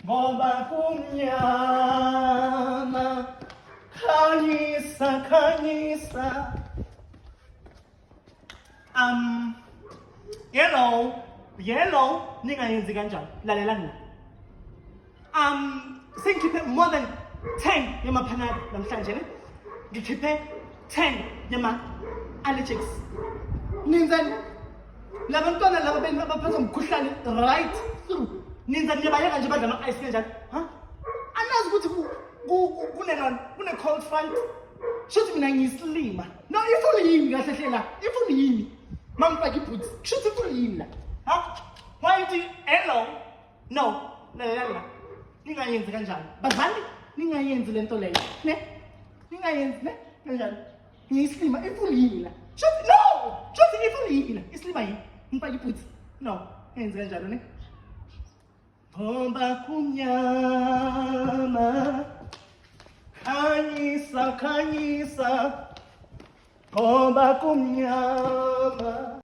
ngoba kumnyama. Khanyisa, khanyisa. Yellow, ningayenzi kanjani? Lalelani. Sengikhiphe more than 10 yamaphanada namhlanje ne? Ngikhiphe 10 yama-allergics. Nenzani? Labantwana laba baphathwa umkhuhlane right through. Nenzani niyabayeka nje badla ama-ice kanjani? Anazi ukuthi kune-cold front. Shuthi mina ngiyislima. No, ifuni yini kahle hle la? Ifuni yini? Mangifake iboots. Shuthi ifuni yini la? Why do you hello? No, la. Ningayenzi kanjani? Bazali, ningayenzi lento leyo. Ne? Ningayenzi ne? Kanjani? Ngiyislima ifuni yini la? Shuthi no! Shuthi ifuni yini la? Islima yini? Ngifake iboots. No, yenzi kanjani ne? Ngoba kumnyama. Khanyisa, khanyisa, ngoba kumnyama.